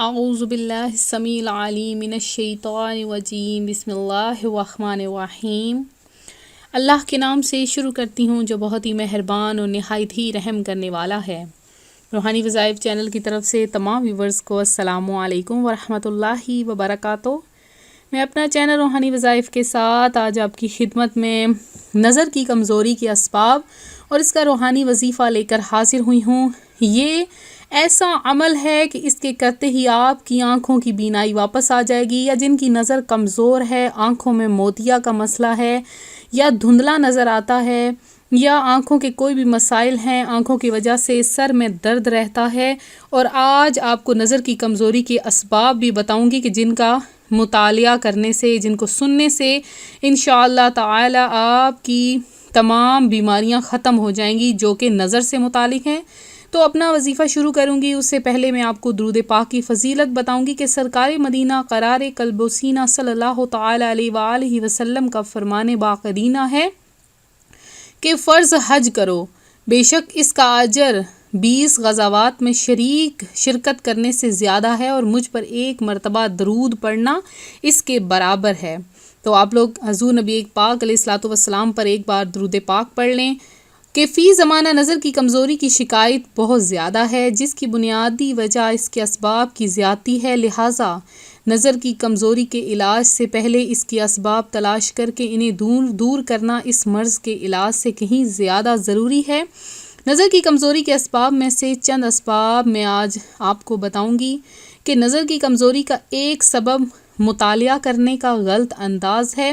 اعوذ باللہ السمیع العلیم من الشیطان الرجیم بسم اللہ الرحمن الرحیم۔ اللہ کے نام سے شروع کرتی ہوں جو بہت ہی مہربان اور نہایت ہی رحم کرنے والا ہے۔ روحانی وظائف چینل کی طرف سے تمام ویورز کو السلام علیکم ورحمۃ اللہ وبرکاتہ۔ میں اپنا چینل روحانی وظائف کے ساتھ آج آپ کی خدمت میں نظر کی کمزوری کے اسباب اور اس کا روحانی وظیفہ لے کر حاضر ہوئی ہوں۔ یہ ایسا عمل ہے کہ اس کے کرتے ہی آپ کی آنکھوں کی بینائی واپس آ جائے گی، یا جن کی نظر کمزور ہے، آنکھوں میں موتیا کا مسئلہ ہے، یا دھندلا نظر آتا ہے، یا آنکھوں کے کوئی بھی مسائل ہیں، آنکھوں کی وجہ سے سر میں درد رہتا ہے۔ اور آج آپ کو نظر کی کمزوری کے اسباب بھی بتاؤں گی کہ جن کا مطالعہ کرنے سے، جن کو سننے سے انشاءاللہ تعالی آپ کی تمام بیماریاں ختم ہو جائیں گی جو کہ نظر سے متعلق ہیں۔ تو اپنا وظیفہ شروع کروں گی، اس سے پہلے میں آپ کو درود پاک کی فضیلت بتاؤں گی کہ سرکار مدینہ قرار قلب و سینہ صلی اللہ تعالی علیہ وآلہ وسلم کا فرمان باقرینہ ہے کہ فرض حج کرو، بے شک اس کا اجر 20 غزوات میں شرکت کرنے سے زیادہ ہے، اور مجھ پر ایک مرتبہ درود پڑھنا اس کے برابر ہے۔ تو آپ لوگ حضور نبی پاک علیہ الصلوۃ والسلام پر ایک بار درود پاک پڑھ لیں کہ فی زمانہ نظر کی کمزوری کی شکایت بہت زیادہ ہے، جس کی بنیادی وجہ اس کے اسباب کی زیادتی ہے، لہٰذا نظر کی کمزوری کے علاج سے پہلے اس کے اسباب تلاش کر کے انہیں دور کرنا اس مرض کے علاج سے کہیں زیادہ ضروری ہے۔ نظر کی کمزوری کے اسباب میں سے چند اسباب میں آج آپ کو بتاؤں گی کہ نظر کی کمزوری کا ایک سبب مطالعہ کرنے کا غلط انداز ہے،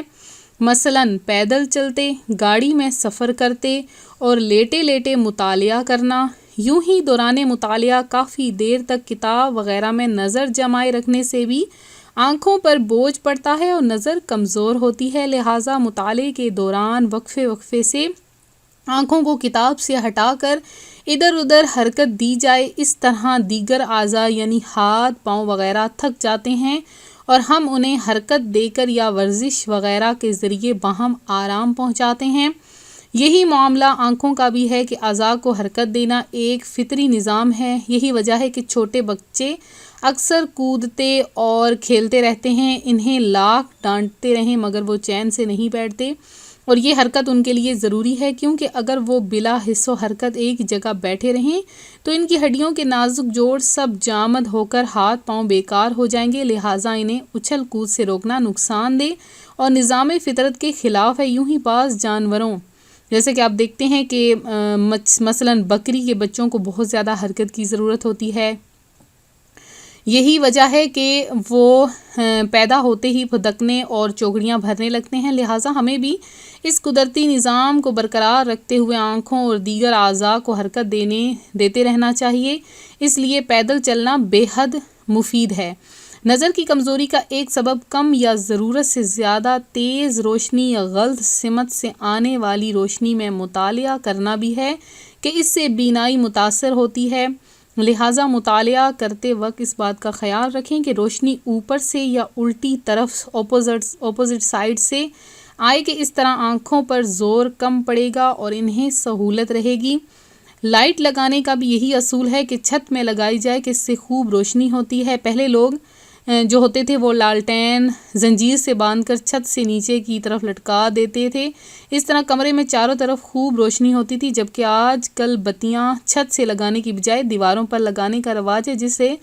مثلاً پیدل چلتے، گاڑی میں سفر کرتے اور لیٹے لیٹے مطالعہ کرنا، یوں ہی دوران مطالعہ کافی دیر تک کتاب وغیرہ میں نظر جمائے رکھنے سے بھی آنکھوں پر بوجھ پڑتا ہے اور نظر کمزور ہوتی ہے، لہٰذا مطالعے کے دوران وقفے سے آنکھوں کو کتاب سے ہٹا کر ادھر ادھر حرکت دی جائے۔ اس طرح دیگر اعضاء یعنی ہاتھ، پاؤں وغیرہ تھک جاتے ہیں اور ہم انہیں حرکت دے کر یا ورزش وغیرہ کے ذریعے باہم آرام پہنچاتے ہیں۔ یہی معاملہ آنکھوں کا بھی ہے کہ اعضاء کو حرکت دینا ایک فطری نظام ہے۔ یہی وجہ ہے کہ چھوٹے بچے اکثر کودتے اور کھیلتے رہتے ہیں، انہیں لاکھ ڈانٹتے رہیں مگر وہ چین سے نہیں بیٹھتے، اور یہ حرکت ان کے لیے ضروری ہے، کیونکہ اگر وہ بلا حص و حرکت ایک جگہ بیٹھے رہیں تو ان کی ہڈیوں کے نازک جوڑ سب جامد ہو کر ہاتھ پاؤں بیکار ہو جائیں گے، لہٰذا انہیں اچھل کود سے روکنا نقصان دہ اور نظام فطرت کے خلاف ہے۔ یوں ہی بعض جانوروں جیسے کہ آپ دیکھتے ہیں کہ مثلاً بکری کے بچوں کو بہت زیادہ حرکت کی ضرورت ہوتی ہے، یہی وجہ ہے کہ وہ پیدا ہوتے ہی پھدکنے اور چوگڑیاں بھرنے لگتے ہیں، لہٰذا ہمیں بھی اس قدرتی نظام کو برقرار رکھتے ہوئے آنکھوں اور دیگر اعضاء کو حرکت دیتے رہنا چاہیے، اس لیے پیدل چلنا بے حد مفید ہے۔ نظر کی کمزوری کا ایک سبب کم یا ضرورت سے زیادہ تیز روشنی یا غلط سمت سے آنے والی روشنی میں مطالعہ کرنا بھی ہے کہ اس سے بینائی متاثر ہوتی ہے، لہٰذا مطالعہ کرتے وقت اس بات کا خیال رکھیں کہ روشنی اوپر سے یا الٹی طرف اپوزٹ سائڈ سے آئے کہ اس طرح آنکھوں پر زور کم پڑے گا اور انہیں سہولت رہے گی۔ لائٹ لگانے کا بھی یہی اصول ہے کہ چھت میں لگائی جائے کہ اس سے خوب روشنی ہوتی ہے۔ پہلے لوگ جو ہوتے تھے وہ لالٹین زنجیر سے باندھ کر چھت سے نیچے کی طرف لٹکا دیتے تھے، اس طرح کمرے میں چاروں طرف خوب روشنی ہوتی تھی، جبکہ آج کل بتیاں چھت سے لگانے کی بجائے دیواروں پر لگانے کا رواج ہے، جس سے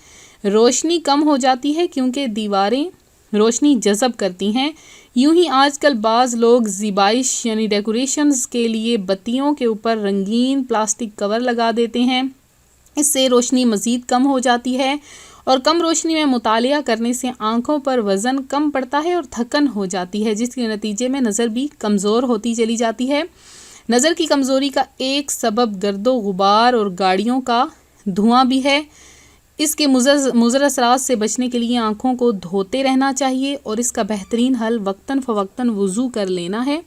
روشنی کم ہو جاتی ہے کیونکہ دیواریں روشنی جذب کرتی ہیں۔ یوں ہی آج کل بعض لوگ زیبائش یعنی ڈیکوریشنز کے لیے بتیوں کے اوپر رنگین پلاسٹک کور لگا دیتے ہیں، اس سے روشنی مزید کم ہو جاتی ہے، اور کم روشنی میں مطالعہ کرنے سے آنکھوں پر وزن کم پڑتا ہے اور تھکن ہو جاتی ہے، جس کے نتیجے میں نظر بھی کمزور ہوتی چلی جاتی ہے۔ نظر کی کمزوری کا ایک سبب گرد و غبار اور گاڑیوں کا دھواں بھی ہے۔ اس کے مضر اثرات سے بچنے کے لیے آنکھوں کو دھوتے رہنا چاہیے، اور اس کا بہترین حل وقتاً فوقتاً وضو کر لینا ہے۔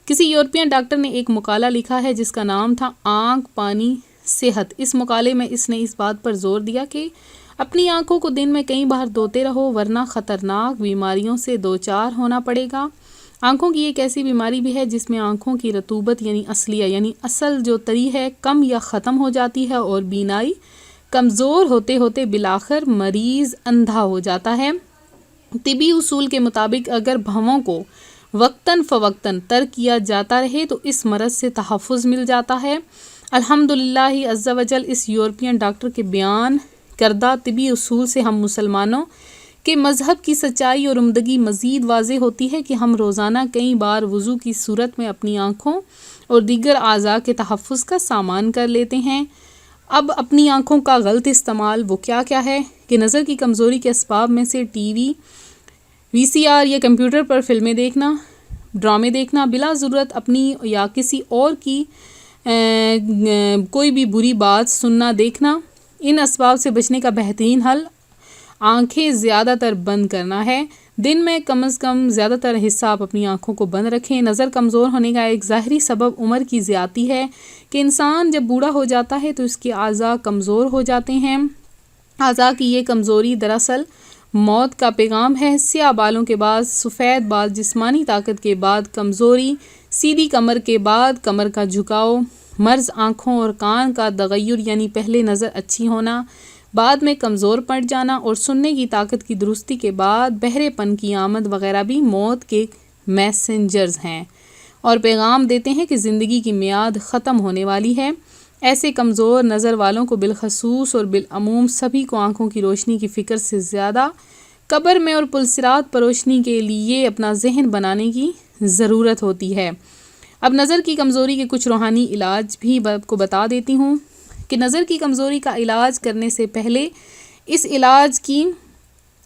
کسی یورپین ڈاکٹر نے ایک مقالہ لکھا ہے جس کا نام تھا آنکھ پانی صحت۔ اس مقالے میں اس نے اس بات پر زور دیا کہ اپنی آنکھوں کو دن میں کئی بار دھوتے رہو، ورنہ خطرناک بیماریوں سے دوچار ہونا پڑے گا۔ آنکھوں کی ایک ایسی بیماری بھی ہے جس میں آنکھوں کی رطوبت یعنی اصلیہ یعنی اصل جو تری ہے کم یا ختم ہو جاتی ہے اور بینائی کمزور ہوتے ہوتے بالآخر مریض اندھا ہو جاتا ہے۔ طبی اصول کے مطابق اگر بھووں کو وقتاً فوقتاً ترک کیا جاتا رہے تو اس مرض سے تحفظ مل جاتا ہے۔ الحمدللہ عز و جل اس یورپین ڈاکٹر کے بیان کردہ طبی اصول سے ہم مسلمانوں کے مذہب کی سچائی اور عمدگی مزید واضح ہوتی ہے کہ ہم روزانہ کئی بار وضو کی صورت میں اپنی آنکھوں اور دیگر اعضاء کے تحفظ کا سامان کر لیتے ہیں۔ اب اپنی آنکھوں کا غلط استعمال وہ کیا ہے کہ نظر کی کمزوری کے اسباب میں سے ٹی وی، VCR یا کمپیوٹر پر فلمیں دیکھنا، ڈرامے دیکھنا، بلا ضرورت اپنی یا کسی اور کی کوئی بھی بری بات سننا دیکھنا۔ ان اسباب سے بچنے کا بہترین حل آنکھیں زیادہ تر بند کرنا ہے۔ دن میں کم از کم زیادہ تر حصہ آپ اپنی آنکھوں کو بند رکھیں۔ نظر کمزور ہونے کا ایک ظاہری سبب عمر کی زیادتی ہے کہ انسان جب بوڑھا ہو جاتا ہے تو اس کے اعضاء کمزور ہو جاتے ہیں۔ اعضاء کی یہ کمزوری دراصل موت کا پیغام ہے۔ سیاہ بالوں کے بعد سفید بال، جسمانی طاقت کے بعد کمزوری، سیدھی کمر کے بعد کمر کا جھکاؤ، مرض آنکھوں اور کان کا تغیر یعنی پہلے نظر اچھی ہونا، بعد میں کمزور پڑ جانا اور سننے کی طاقت کی درستی کے بعد بہرے پن کی آمد وغیرہ بھی موت کے میسنجرز ہیں اور پیغام دیتے ہیں کہ زندگی کی میعاد ختم ہونے والی ہے۔ ایسے کمزور نظر والوں کو بالخصوص اور بالعموم سبھی کو آنکھوں کی روشنی کی فکر سے زیادہ قبر میں اور پلسرات پر روشنی کے لیے اپنا ذہن بنانے کی ضرورت ہوتی ہے۔ اب نظر کی کمزوری کے کچھ روحانی علاج بھی آپ کو بتا دیتی ہوں کہ نظر کی کمزوری کا علاج کرنے سے پہلے اس علاج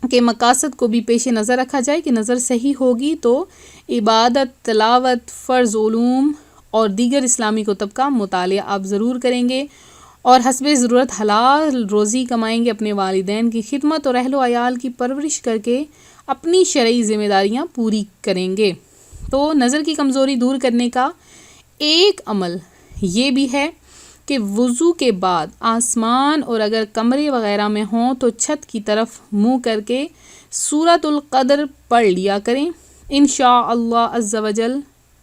کے مقاصد کو بھی پیش نظر رکھا جائے کہ نظر صحیح ہوگی تو عبادت، تلاوت، فرض علوم اور دیگر اسلامی کتب کا مطالعہ آپ ضرور کریں گے اور حسب ضرورت حلال روزی کمائیں گے، اپنے والدین کی خدمت اور اہل و عیال کی پرورش کر کے اپنی شرعی ذمہ داریاں پوری کریں گے۔ تو نظر کی کمزوری دور کرنے کا ایک عمل یہ بھی ہے کہ وضو کے بعد آسمان اور اگر کمرے وغیرہ میں ہوں تو چھت کی طرف منہ کر کے سورۃ القدر پڑھ لیا کریں۔ انشاءاللہ عز و جل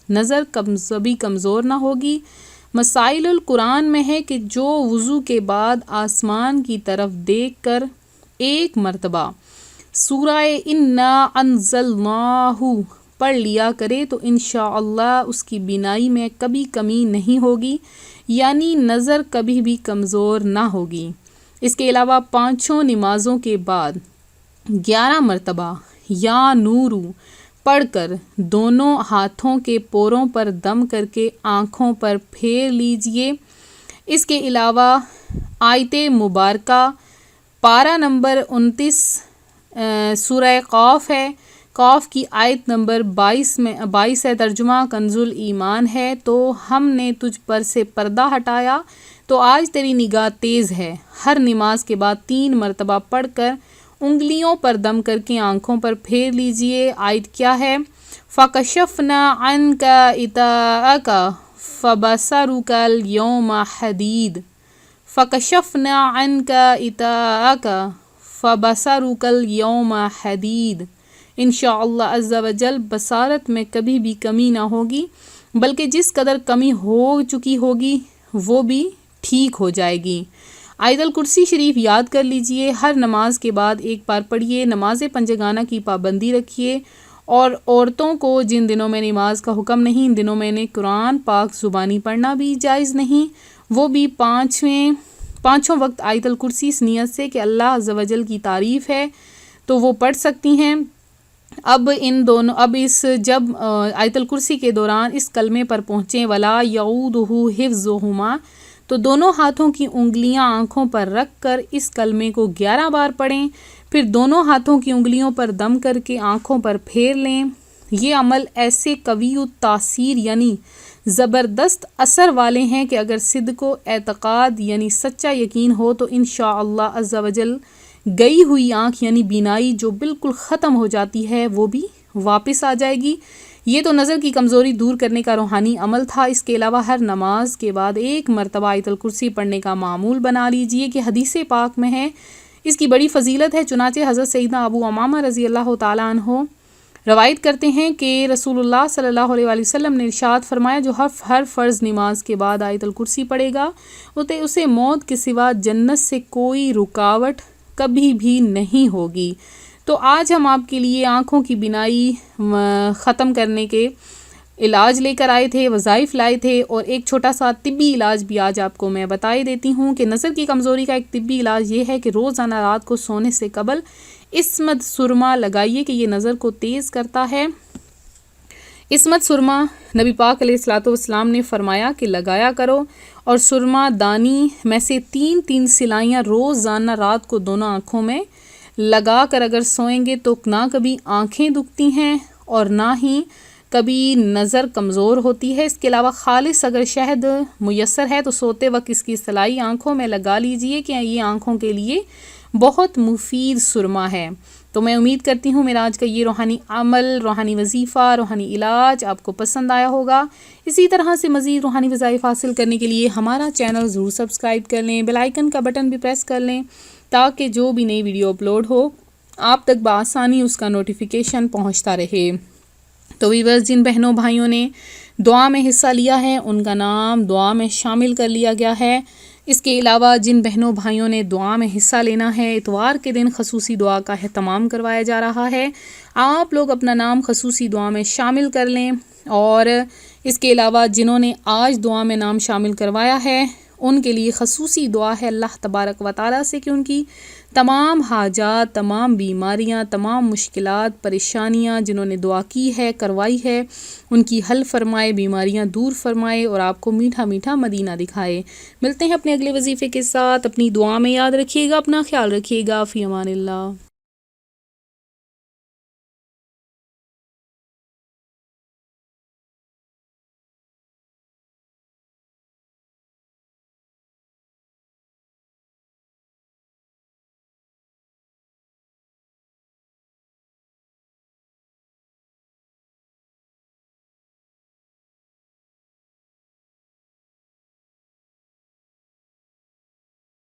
نظر کبھی کمزور نہ ہوگی۔ مسائل القرآن میں ہے کہ جو وضو کے بعد آسمان کی طرف دیکھ کر ایک مرتبہ سورہ انا انزلناہ پڑھ لیا کرے تو انشاءاللہ اس کی بینائی میں کبھی کمی نہیں ہوگی، یعنی نظر کبھی بھی کمزور نہ ہوگی۔ اس کے علاوہ پانچوں نمازوں کے بعد 11 مرتبہ یا نورو پڑھ کر دونوں ہاتھوں کے پوروں پر دم کر کے آنکھوں پر پھیر لیجئے۔ اس کے علاوہ آیت مبارکہ پارہ نمبر 29 سورہ قاف ہے، قاف کی آیت نمبر 22 ہے، ترجمہ کنز الایمان ہے۔ تو ہم نے تجھ پر سے پردہ ہٹایا تو آج تیری نگاہ تیز ہے۔ ہر نماز کے بعد 3 مرتبہ پڑھ کر انگلیوں پر دم کر کے آنکھوں پر پھیر لیجئے۔ آیت کیا ہے؟ فَكَشَفْنَا عَنْكَ غِطَاءَكَ فَبَصَرُكَ الْيَوْمَ حَدِيدٌ فَكَشَفْنَا عَنْكَ غِطَاءَكَ فَبَصَرُكَ الْيَوْمَ حَدِيدٌ۔ انشاءاللہ عز و جل بصارت میں کبھی بھی کمی نہ ہوگی، بلکہ جس قدر کمی ہو چکی ہوگی وہ بھی ٹھیک ہو جائے گی۔ آیت الکرسی شریف یاد کر لیجئے، ہر نماز کے بعد ایک بار پڑھیے۔ نماز پنجگانہ کی پابندی رکھیے اور عورتوں کو جن دنوں میں نماز کا حکم نہیں، ان دنوں میں نے قرآن پاک زبانی پڑھنا بھی جائز نہیں، وہ بھی پانچوں وقت آیت الکرسی اس نیت سے کہ اللہ عز و جل کی تعریف ہے تو وہ پڑھ سکتی ہیں۔ جب آیت الکرسی کے دوران اس کلمے پر پہنچیں ولا یعودہ حفظہما تو دونوں ہاتھوں کی انگلیاں آنکھوں پر رکھ کر اس کلمے کو 11 بار پڑھیں، پھر دونوں ہاتھوں کی انگلیوں پر دم کر کے آنکھوں پر پھیر لیں۔ یہ عمل ایسے قوی تاثیر یعنی زبردست اثر والے ہیں کہ اگر صدق و اعتقاد یعنی سچا یقین ہو تو انشاءاللہ عز و جل گئی ہوئی آنکھ یعنی بینائی جو بالکل ختم ہو جاتی ہے وہ بھی واپس آ جائے گی۔ یہ تو نظر کی کمزوری دور کرنے کا روحانی عمل تھا۔ اس کے علاوہ ہر نماز کے بعد 1 مرتبہ آیت الکرسی پڑھنے کا معمول بنا لیجئے کہ حدیث پاک میں ہے، اس کی بڑی فضیلت ہے۔ چنانچہ حضرت سیدنا ابو امامہ رضی اللہ تعالیٰ عنہ روایت کرتے ہیں کہ رسول اللہ صلی اللہ علیہ وآلہ وسلم نے ارشاد فرمایا جو ہر فرض نماز کے بعد آیت الکرسی پڑھے گا اسے موت کے سوا جنت سے کوئی رکاوٹ کبھی بھی نہیں ہوگی۔ تو آج ہم آپ کے لیے آنکھوں کی بینائی ختم کرنے کے علاج لے کر آئے تھے، وظائف لائے تھے، اور ایک چھوٹا سا طبی علاج بھی آج آپ کو میں بتائی دیتی ہوں کہ نظر کی کمزوری کا ایک طبی علاج یہ ہے کہ روزانہ رات کو سونے سے قبل عصمت سرما لگائیے کہ یہ نظر کو تیز کرتا ہے۔ عصمت سرما نبی پاک علیہ الصلوۃ والسلام نے فرمایا کہ لگایا کرو، اور سرما دانی میں سے 3 سلائیاں روزانہ رات کو دونوں آنکھوں میں لگا کر اگر سوئیں گے تو نہ کبھی آنکھیں دکھتی ہیں اور نہ ہی کبھی نظر کمزور ہوتی ہے۔ اس کے علاوہ خالص اگر شہد میسر ہے تو سوتے وقت اس کی سلائی آنکھوں میں لگا لیجئے کہ یہ آنکھوں کے لیے بہت مفید سرما ہے۔ تو میں امید کرتی ہوں میرا آج کا یہ روحانی عمل، روحانی وظیفہ، روحانی علاج آپ کو پسند آیا ہوگا۔ اسی طرح سے مزید روحانی وظائف حاصل کرنے کے لیے ہمارا چینل ضرور سبسکرائب کر لیں، بیل آئیکن کا بٹن بھی پریس کر لیں تاکہ جو بھی نئی ویڈیو اپلوڈ ہو آپ تک بآسانی اس کا نوٹیفیکیشن پہنچتا رہے۔ تو ویورز جن بہنوں بھائیوں نے دعا میں حصہ لیا ہے ان کا نام دعا میں شامل کر لیا گیا ہے۔ اس کے علاوہ جن بہنوں بھائیوں نے دعا میں حصہ لینا ہے اتوار کے دن خصوصی دعا کا اہتمام کروایا جا رہا ہے، آپ لوگ اپنا نام خصوصی دعا میں شامل کر لیں۔ اور اس کے علاوہ جنہوں نے آج دعا میں نام شامل کروایا ہے ان کے لیے خصوصی دعا ہے اللہ تبارک و تعالیٰ سے کہ ان کی تمام حاجات، تمام بیماریاں، تمام مشکلات، پریشانیاں جنہوں نے دعا کی ہے، کروائی ہے، ان کی حل فرمائے، بیماریاں دور فرمائے اور آپ کو میٹھا میٹھا مدینہ دکھائے۔ ملتے ہیں اپنے اگلے وظیفے کے ساتھ، اپنی دعا میں یاد رکھیے گا، اپنا خیال رکھیے گا، فی امان اللہ۔